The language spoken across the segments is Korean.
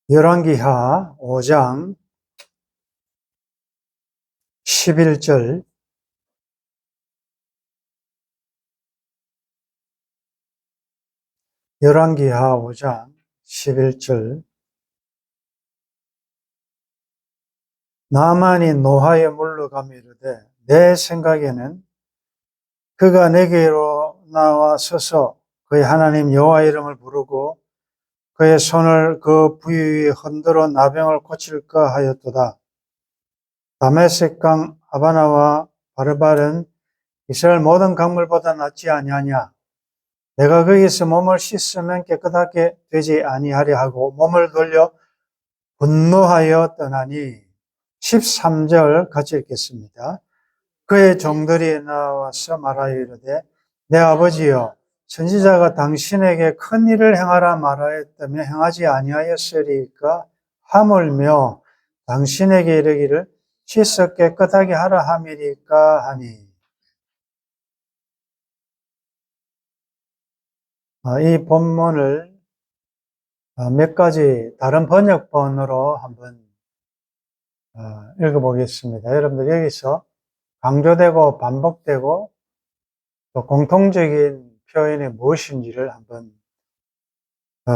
열왕기하 5장 11절 열왕기하 5장 11절 나만이 노하에 물러가며 이르되 내 생각에는 그가 내게로 나와 서서 그의 하나님 여호와 이름을 부르고 그의 손을 그 부위 위에 흔들어 나병을 고칠까 하였도다. 다메섹강 아바나와 바르발은 이스라엘 모든 강물보다 낫지 아니하냐. 내가 거기서 몸을 씻으면 깨끗하게 되지 아니하려 하고 몸을 돌려 분노하여 떠나니 13절 같이 읽겠습니다. 그의 종들이 나와서 말하여 이르되 내 아버지여 선지자가 당신에게 큰 일을 행하라 말하였다며 행하지 아니하였으리까 하물며 당신에게 이르기를 씻어 깨끗하게 하라 함이리까 하니. 이 본문을 몇 가지 다른 번역본으로 한번 읽어보겠습니다. 여러분들 여기서 강조되고 반복되고 또 공통적인 표현이 무엇인지를 한번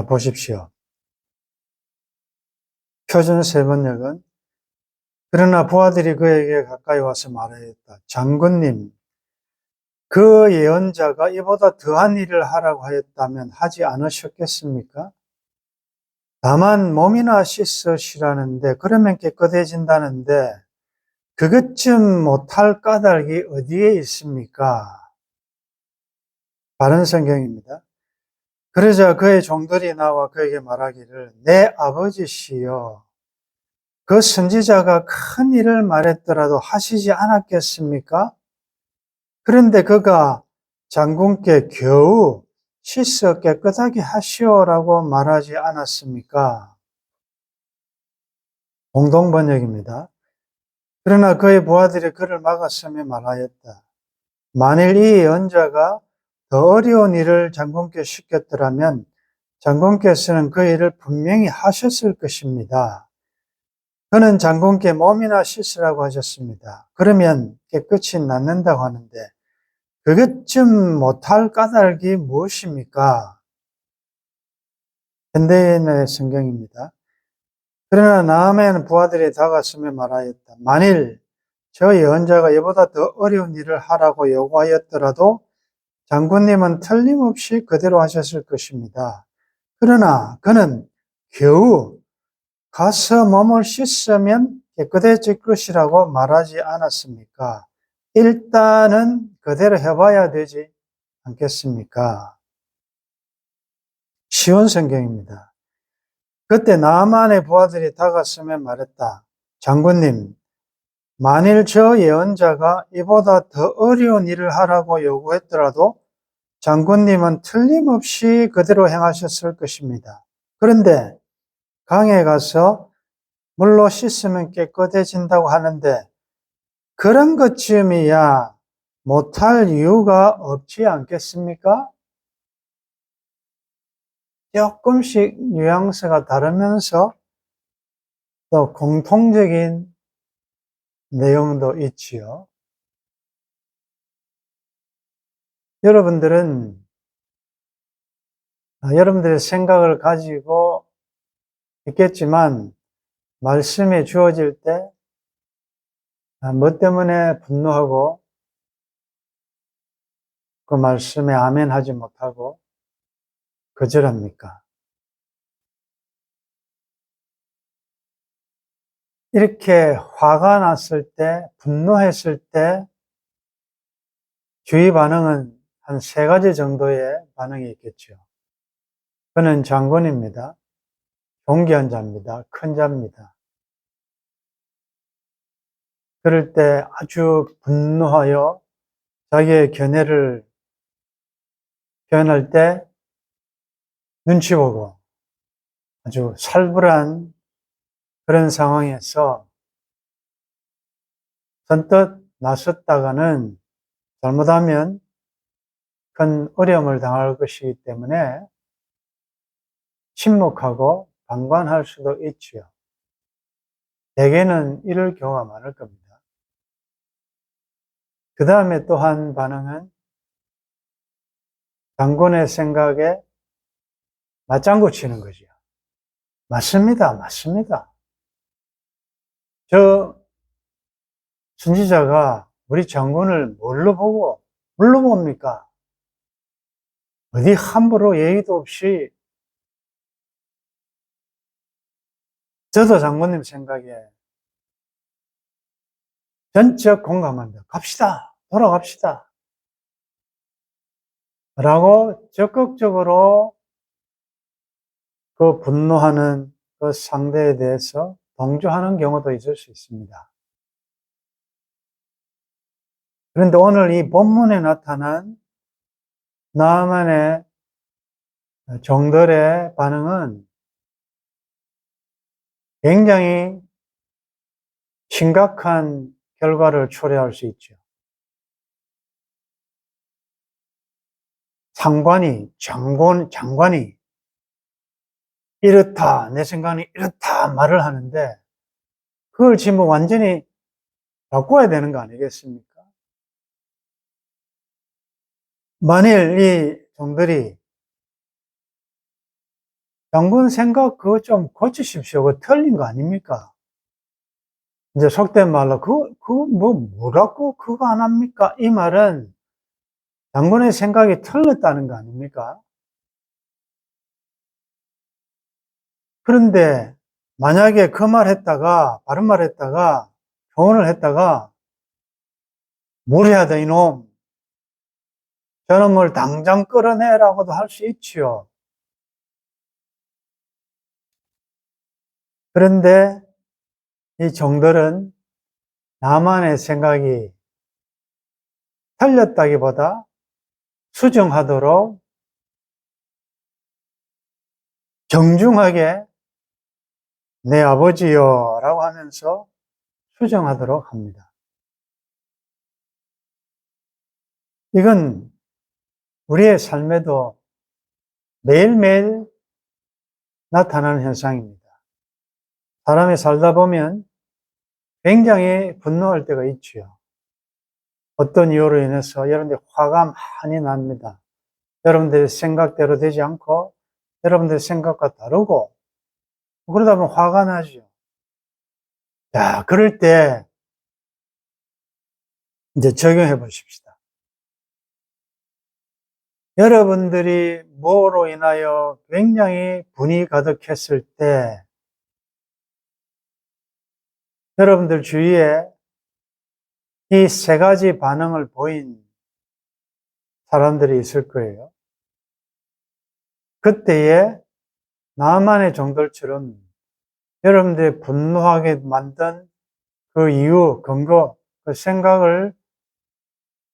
보십시오. 표준 세번역은 그러나 부하들이 그에게 가까이 와서 말하였다. 장군님, 그 예언자가 이보다 더한 일을 하라고 하였다면 하지 않으셨겠습니까? 다만 몸이나 씻으시라는데 그러면 깨끗해진다는데 그것쯤 못할 까닭이 어디에 있습니까? 바른 성경입니다. 그러자 그의 종들이 나와 그에게 말하기를 내 아버지시여 그 선지자가 큰 일을 말했더라도 하시지 않았겠습니까? 그런데 그가 장군께 겨우 씻어 깨끗하게 하시오라고 말하지 않았습니까? 공동번역입니다. 그러나 그의 부하들이 그를 막았으며 말하였다. 만일 이 예언자가 더 어려운 일을 장군께 시켰더라면 장군께서는 그 일을 분명히 하셨을 것입니다. 그는 장군께 몸이나 씻으라고 하셨습니다. 그러면 깨끗이 낫는다고 하는데 그것쯤 못할 까닭이 무엇입니까? 현대인의 성경입니다. 그러나 나아만 부하들이 다가서며 말하였다. 만일 저 예언자가 이보다 더 어려운 일을 하라고 요구하였더라도 장군님은 틀림없이 그대로 하셨을 것입니다. 그러나 그는 겨우 가서 몸을 씻으면 깨끗해질 것이라고 말하지 않았습니까? 일단은 그대로 해봐야 되지 않겠습니까? 쉬운 성경입니다. 그때 나아만의 부하들이 다가서며 말했다. 장군님, 만일 저 예언자가 이보다 더 어려운 일을 하라고 요구했더라도 장군님은 틀림없이 그대로 행하셨을 것입니다. 그런데 강에 가서 물로 씻으면 깨끗해진다고 하는데 그런 것쯤이야 못할 이유가 없지 않겠습니까? 조금씩 뉘앙스가 다르면서 또 공통적인 내용도 있지요. 여러분들은 여러분들의 생각을 가지고 있겠지만 말씀이 주어질 때 뭐 때문에 분노하고 그 말씀에 아멘 하지 못하고 거절합니까? 이렇게 화가 났을 때, 분노했을 때 주의 반응은 한 3가지 정도의 반응이 있겠죠. 그는 장군입니다. 존귀한 자입니다. 큰 자입니다. 그럴 때 아주 분노하여 자기의 견해를 표현할 때 눈치 보고 아주 살벌한 그런 상황에서 선뜻 나섰다가는 잘못하면 큰 어려움을 당할 것이기 때문에 침묵하고 방관할 수도 있지요. 대개는 이럴 경우가 많을 겁니다. 그 다음에 또 한 반응은 장군의 생각에 맞장구 치는 거죠. 맞습니다. 맞습니다. 저 순지자가 우리 장군을 뭘로 봅니까? 어디 함부로 예의도 없이 저도 장군님 생각에 전적 공감합니다. 갑시다. 돌아갑시다. 라고 적극적으로 그 분노하는 그 상대에 대해서 동조하는 경우도 있을 수 있습니다. 그런데 오늘 이 본문에 나타난 나아만의 종들의 반응은 굉장히 심각한 결과를 초래할 수 있죠. 장관이 이렇다, 내 생각이 이렇다 말을 하는데 그걸 지금 완전히 바꿔야 되는 거 아니겠습니까? 만일 이 종들이 장군 생각 그거 좀 고치십시오. 그거 틀린 거 아닙니까? 이제 속된 말로 뭐라고 그거 안 합니까? 이 말은 장군의 생각이 틀렸다는 거 아닙니까? 그런데 만약에 그 말 했다가 바른 말 했다가 조언을 했다가 뭘 해야 돼 이놈 저놈을 당장 끌어내라고도 할 수 있지요. 그런데 이 종들은 나만의 생각이 틀렸다기보다 수정하도록 정중하게 내 아버지요 라고 하면서 수정하도록 합니다. 이건 우리의 삶에도 매일매일 나타나는 현상입니다. 사람이 살다 보면 굉장히 분노할 때가 있지요. 어떤 이유로 인해서 여러분들이 화가 많이 납니다. 여러분들의 생각대로 되지 않고 여러분들의 생각과 다르고 그러다 보면 화가 나죠. 자, 그럴 때 이제 적용해 보십시다. 여러분들이 뭐로 인하여 굉장히 분이 가득했을 때 여러분들 주위에 이 세 가지 반응을 보인 사람들이 있을 거예요. 그때에 나만의 종들처럼 여러분들이 분노하게 만든 그 이유, 근거, 그 생각을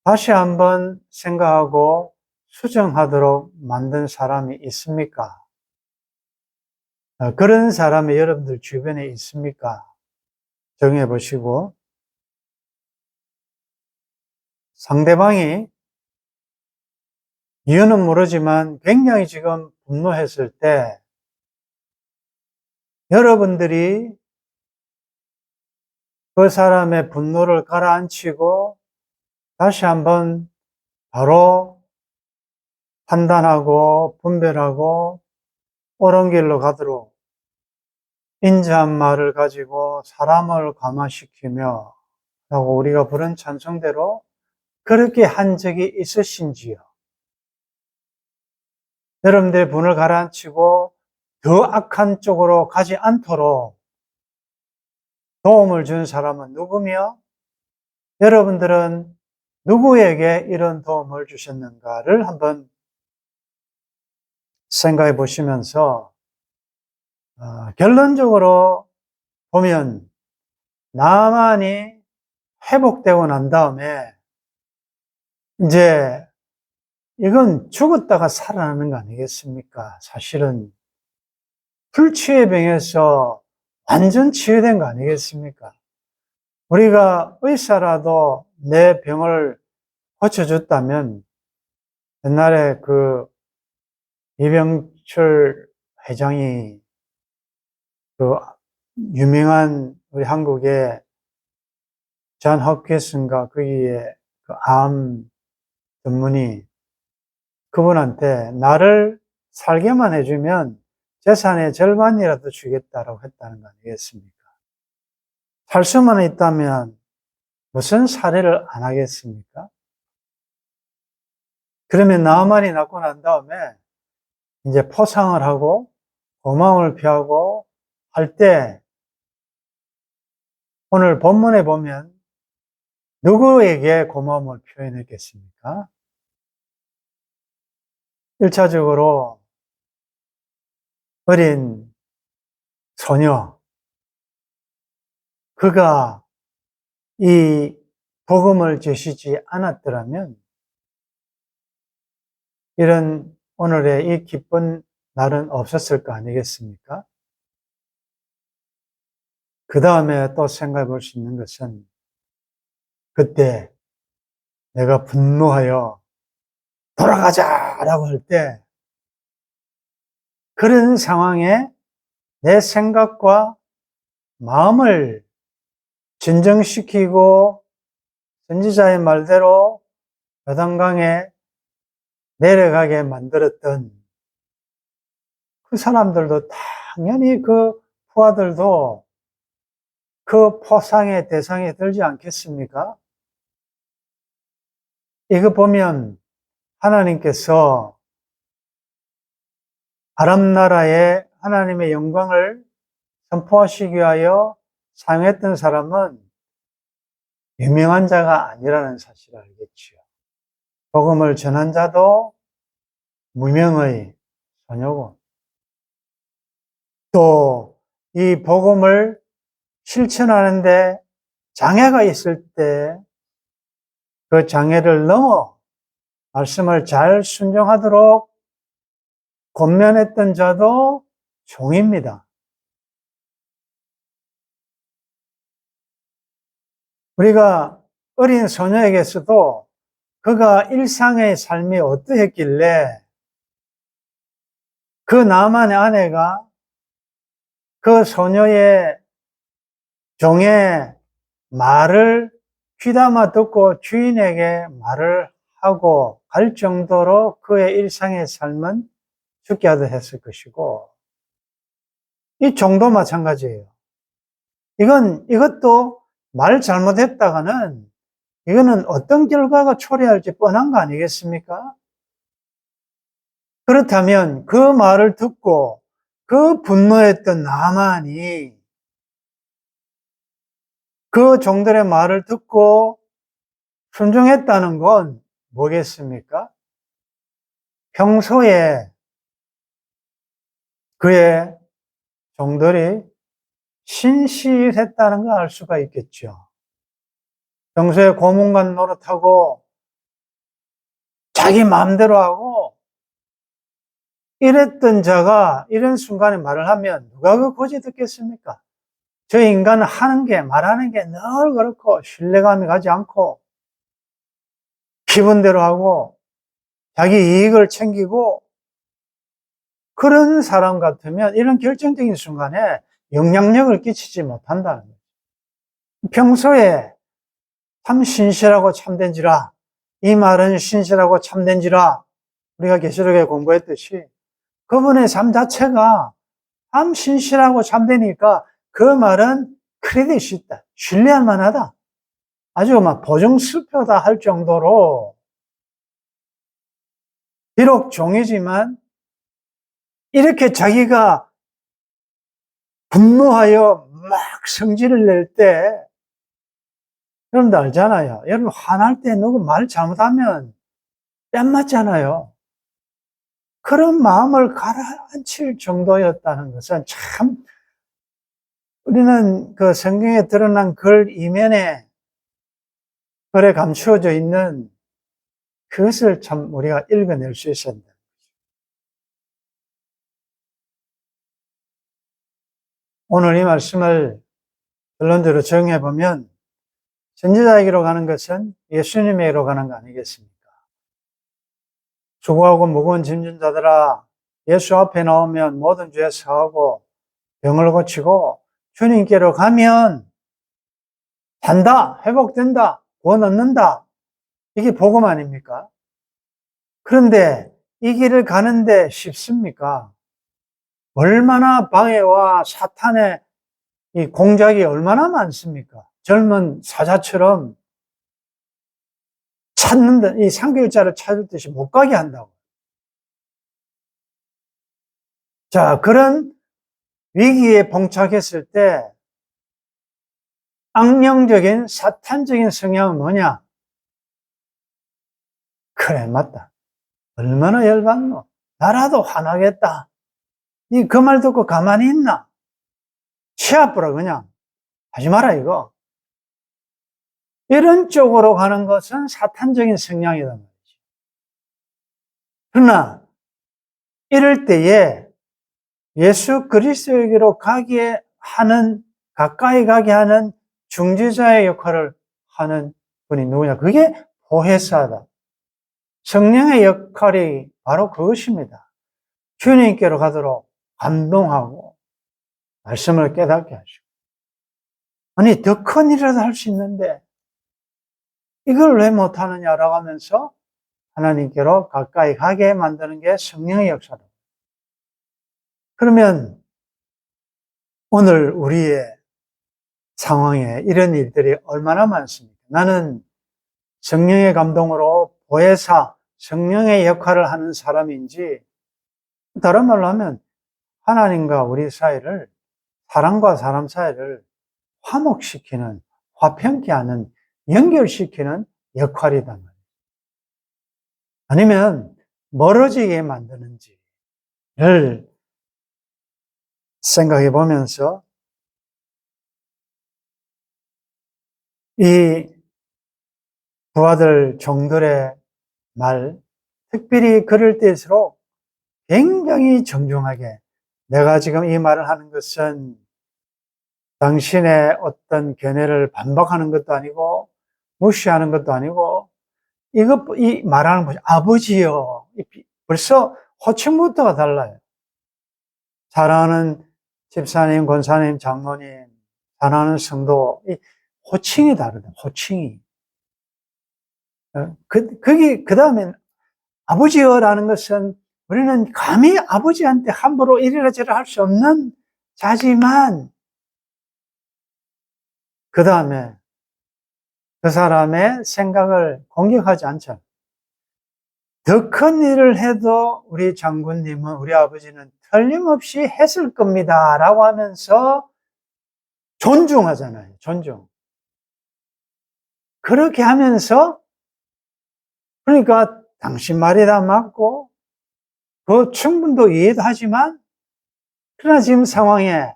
다시 한번 생각하고 수정하도록 만든 사람이 있습니까? 그런 사람이 여러분들 주변에 있습니까? 정해 보시고 상대방이 이유는 모르지만 굉장히 지금 분노했을 때 여러분들이 그 사람의 분노를 가라앉히고 다시 한번 바로 판단하고 분별하고 옳은 길로 가도록 인자한 말을 가지고 사람을 감화시키며 라고 우리가 부른 찬송대로 그렇게 한 적이 있으신지요? 여러분들의 분을 가라앉히고 더 악한 쪽으로 가지 않도록 도움을 준 사람은 누구며 여러분들은 누구에게 이런 도움을 주셨는가를 한번 생각해 보시면서 결론적으로 보면 나만이 회복되고 난 다음에 이제 이건 죽었다가 살아나는 거 아니겠습니까? 사실은 불치의 병에서 완전 치유된 거 아니겠습니까? 우리가 의사라도 내 병을 고쳐줬다면 옛날에 그 이병철 회장이 그 유명한 우리 한국의 존 홉킨슨가 거기에 그 암 전문의 그분한테 나를 살게만 해주면 재산의 절반이라도 주겠다라고 했다는 거 아니겠습니까? 살 수만 있다면 무슨 살해를 안 하겠습니까? 그러면 나만이 낳고 난 다음에 이제 포상을 하고 고마움을 표하고 할 때 오늘 본문에 보면 누구에게 고마움을 표현했겠습니까? 1차적으로 어린 소녀, 그가 이 복음을 주시지 않았더라면 이런 오늘의 이 기쁜 날은 없었을 거 아니겠습니까? 그 다음에 또 생각해 볼 수 있는 것은 그때 내가 분노하여 돌아가자라고 할 때 그런 상황에 내 생각과 마음을 진정시키고 선지자의 말대로 요단강에 내려가게 만들었던 그 사람들도 당연히 그 부하들도 그 포상의 대상에 들지 않겠습니까? 이거 보면 하나님께서 아람 나라에 하나님의 영광을 선포하시기 위하여 사용했던 사람은 유명한 자가 아니라는 사실을 알겠지요. 복음을 전한 자도 무명의 소녀고 또 이 복음을 실천하는데 장애가 있을 때 그 장애를 넘어 말씀을 잘 순종하도록 권면했던 자도 종입니다. 우리가 어린 소녀에게서도 그가 일상의 삶이 어떠했길래 그 나만의 아내가 그 소녀의 종의 말을 귀담아 듣고 주인에게 말을 하고 갈 정도로 그의 일상의 삶은 죽게 하듯 했을 것이고 이 종도 마찬가지예요. 이것도 말 잘못했다가는 이거는 어떤 결과가 초래할지 뻔한 거 아니겠습니까? 그렇다면 그 말을 듣고 그 분노했던 나만이 그 종들의 말을 듣고 순종했다는 건 뭐겠습니까? 평소에 그의 종들이 신실했다는 걸 알 수가 있겠죠. 평소에 고문관 노릇하고 자기 마음대로 하고 이랬던 자가 이런 순간에 말을 하면 누가 그 고지 듣겠습니까? 저 인간은 하는 게 말하는 게 늘 그렇고 신뢰감이 가지 않고 기분대로 하고 자기 이익을 챙기고 그런 사람 같으면 이런 결정적인 순간에 영향력을 끼치지 못한다는 거예요. 평소에 참 신실하고 참된지라 이 말은 신실하고 참된지라 우리가 계시록에 공부했듯이 그분의 삶 자체가 참 신실하고 참되니까 그 말은 크레딧이 있다. 신뢰할 만하다. 아주 막 보증수표다 할 정도로 비록 종이지만 이렇게 자기가 분노하여 막 성질을 낼 때 여러분도 알잖아요. 여러분 화날 때 누구 말 잘못하면 뺨 맞잖아요. 그런 마음을 가라앉힐 정도였다는 것은 참 우리는 그 성경에 드러난 글 이면에 글에 감추어져 있는 그것을 참 우리가 읽어낼 수 있어야 된다. 오늘 이 말씀을 결론적으로 정해보면 선지자에게로 가는 것은 예수님에게로 가는 거 아니겠습니까? 수고하고 무거운 짐진 자들아 예수 앞에 나오면 모든 죄 사하고 병을 고치고 주님께로 가면 산다, 회복된다, 구원 얻는다. 이게 복음 아닙니까? 그런데 이 길을 가는데 쉽습니까? 얼마나 방해와 사탄의 이 공작이 얼마나 많습니까? 젊은 사자처럼 이 삼겹살을 찾을 듯이 못 가게 한다고. 자, 그런 위기에 봉착했을 때 악령적인 사탄적인 성향은 뭐냐? 그래, 맞다. 얼마나 열받노? 나라도 화나겠다. 니 그 말 듣고 가만히 있나? 치아뿌라 그냥. 하지 마라 이거. 이런 쪽으로 가는 것은 사탄적인 성향이란 말이지. 그러나 이럴 때에 예수 그리스도에게로 가까이 가게 하는 중지자의 역할을 하는 분이 누구냐? 그게 보혜사다. 성령의 역할이 바로 그것입니다. 주님께로 가도록 감동하고 말씀을 깨닫게 하시고. 아니, 더 큰 일이라도 할 수 있는데 이걸 왜 못하느냐라고 하면서 하나님께로 가까이 가게 만드는 게 성령의 역사다. 그러면 오늘 우리의 상황에 이런 일들이 얼마나 많습니까? 나는 성령의 감동으로 보혜사, 성령의 역할을 하는 사람인지, 다른 말로 하면 하나님과 우리 사이를, 사람과 사람 사이를 화목시키는, 화평케 하는, 연결시키는 역할이단 말이에요. 아니면 멀어지게 만드는지를 생각해 보면서 이 부하들 종들의 말, 특별히 그럴 때일수록 굉장히 정중하게 내가 지금 이 말을 하는 것은 당신의 어떤 견해를 반박하는 것도 아니고 무시하는 것도 아니고 이 말하는 것이 아버지요. 벌써 호칭부터가 달라요. 사랑하는 집사님, 권사님, 장로님, 사랑하는 성도, 이 호칭이 다르다. 호칭이. 그 다음엔 아버지여라는 것은 우리는 감히 아버지한테 함부로 이래라 저래라 할 수 없는 자지만 그 다음에 그 사람의 생각을 공격하지 않잖아. 더 큰 일을 해도 우리 장군님은, 우리 아버지는 틀림없이 했을 겁니다. 라고 하면서 존중하잖아요. 존중. 그렇게 하면서, 그러니까 당신 말이 다 맞고, 그 충분도 이해도 하지만, 그러나 지금 상황에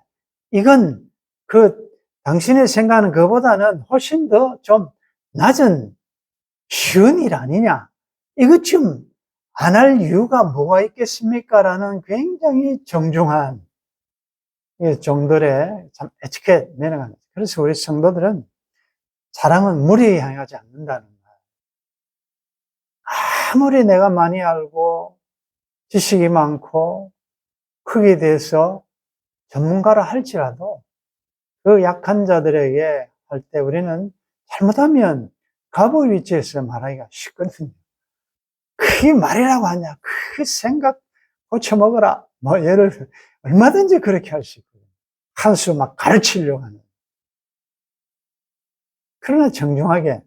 이건 당신의 생각은 그보다는 훨씬 더 좀 낮은 쉬운 일 아니냐. 이것 좀 안 할 이유가 뭐가 있겠습니까? 라는 굉장히 정중한 종들의 참 에티켓 매너가. 그래서 우리 성도들은 사랑은 무리하지 않는다는 말. 아무리 내가 많이 알고 지식이 많고 크게 대해서 전문가라 할지라도 그 약한 자들에게 할 때 우리는 잘못하면 갑의 위치에서 말하기가 쉽거든요. 그게 말이라고 하냐. 그 생각 고쳐먹어라. 뭐 예를 얼마든지 그렇게 할 수 있거든요. 한 수 막 가르치려고 하는. 그러나 정중하게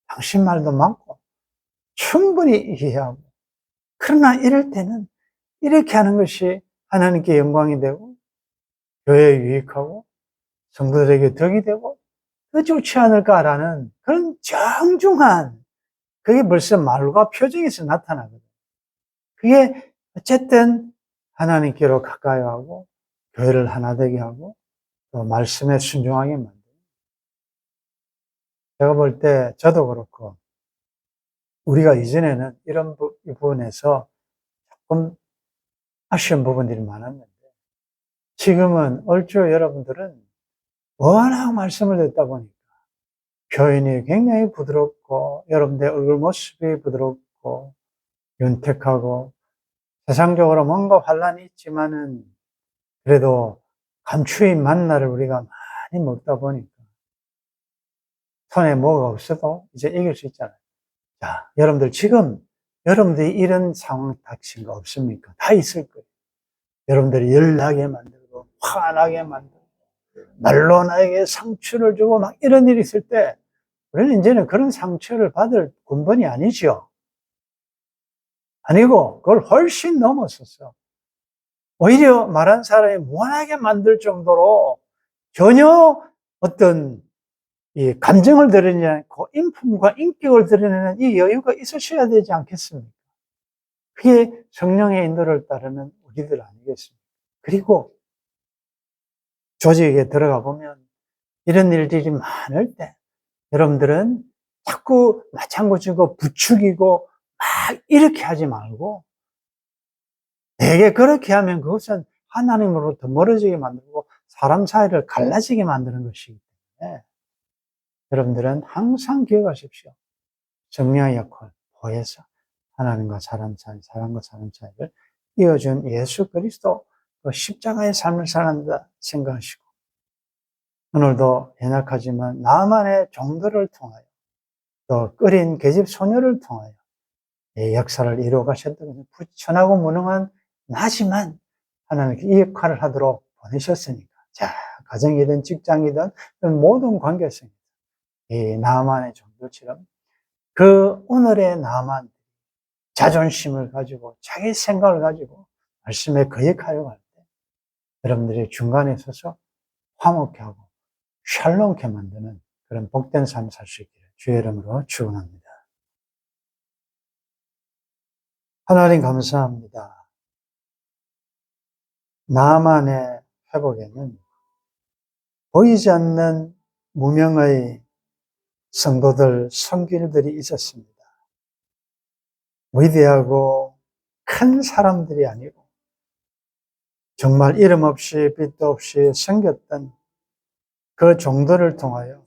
당신 말도 맞고 충분히 이해하고. 그러나 이럴 때는 이렇게 하는 것이 하나님께 영광이 되고 교회에 유익하고 성도들에게 덕이 되고 더 좋지 않을까라는 그런 정중한 그게 벌써 말과 표정에서 나타나거든요. 그게 어쨌든 하나님께로 가까이 하고 교회를 하나 되게 하고 또 말씀에 순종하게 만들어요. 제가 볼 때 저도 그렇고 우리가 이전에는 이런 부분에서 조금 아쉬운 부분들이 많았는데 지금은 얼추 여러분들은 워낙 말씀을 듣다 보니까 표현이 굉장히 부드럽고 여러분들 얼굴 모습이 부드럽고 윤택하고 세상적으로 뭔가 환란이 있지만은 그래도 감추의 만나를 우리가 많이 먹다 보니까 손에 뭐가 없어도 이제 이길 수 있잖아요. 자, 여러분들 지금 여러분들이 이런 상황 닥친 거 없습니까? 다 있을 거예요. 여러분들이 열나게 만들고 화나게 만들고 말로 나에게 상처를 주고 막 이런 일이 있을 때 우리는 이제는 그런 상처를 받을 군번이 아니죠. 아니고 그걸 훨씬 넘어섰어. 오히려 말한 사람이 무한하게 만들 정도로 전혀 어떤 이 감정을 드러내지 않고 인품과 인격을 드러내는 이 여유가 있으셔야 되지 않겠습니까? 그게 성령의 인도를 따르는 우리들 아니겠습니까? 그리고 조직에 들어가 보면 이런 일들이 많을 때 여러분들은 자꾸 맞장구치고 부추기고 막 이렇게 하지 말고 되게 그렇게 하면 그것은 하나님으로부터 멀어지게 만들고 사람 사이를 갈라지게 만드는 것이기 때문에 여러분들은 항상 기억하십시오. 성령의 역할, 보혜사, 하나님과 사람 사이, 사람과 사람 사이를 이어준 예수 그리스도 그 십자가의 삶을 살아간다 생각하시고 오늘도 연약하지만 나만의 종들을 통하여 또 끓인 계집 소녀를 통하여 역사를 이루어 가셨던 부천하고 무능한 나지만 하나님께 이 역할을 하도록 보내셨으니까 자, 가정이든 직장이든 모든 관계성이든 이 나만의 종들처럼 그 오늘의 나만 자존심을 가지고 자기 생각을 가지고 말씀에 거역하려고 할 때 여러분들이 중간에 서서 화목케 하고 샬롬케 만드는 그런 복된 삶을 살 수 있기를 주의 이름으로 축원합니다. 하나님 감사합니다. 나만의 회복에는 보이지 않는 무명의 성도들, 성길들이 있었습니다. 위대하고 큰 사람들이 아니고 정말 이름 없이 빛도 없이 생겼던 그 종들을 통하여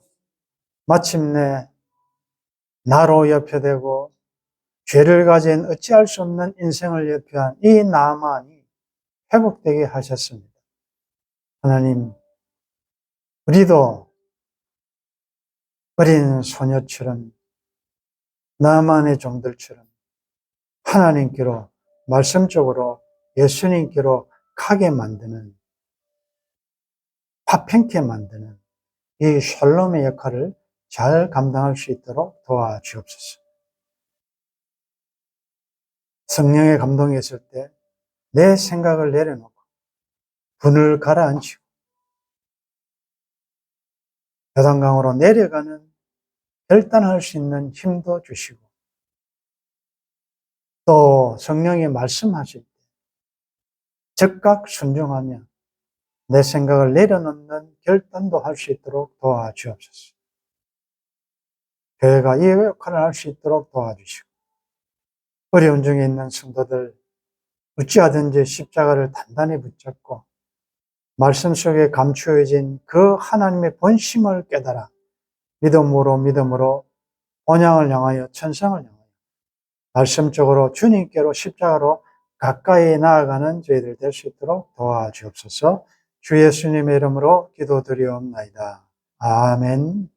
마침내 나로 옆에되고 죄를 가진 어찌할 수 없는 인생을 옆에한 이 나만이 회복되게 하셨습니다. 하나님, 우리도 어린 소녀처럼 나만의 종들처럼 하나님께로 말씀적으로 예수님께로 가게 만드는 화평케 만드는 이 샬롬의 역할을 잘 감당할 수 있도록 도와주옵소서. 성령의 감동이 있을 때 내 생각을 내려놓고 분을 가라앉히고 요단강으로 내려가는 결단할 수 있는 힘도 주시고 또 성령이 말씀하실 때 즉각 순종하며 내 생각을 내려놓는 결단도 할 수 있도록 도와주옵소서. 교회가 이 역할을 할 수 있도록 도와주시고 어려운 중에 있는 성도들 어찌하든지 십자가를 단단히 붙잡고 말씀 속에 감추어진 그 하나님의 본심을 깨달아 믿음으로 본향을 향하여 천상을 향하여 말씀적으로 주님께로 십자가로 가까이 나아가는 저희들 될 수 있도록 도와주옵소서. 주 예수님의 이름으로 기도드리옵나이다. 아멘.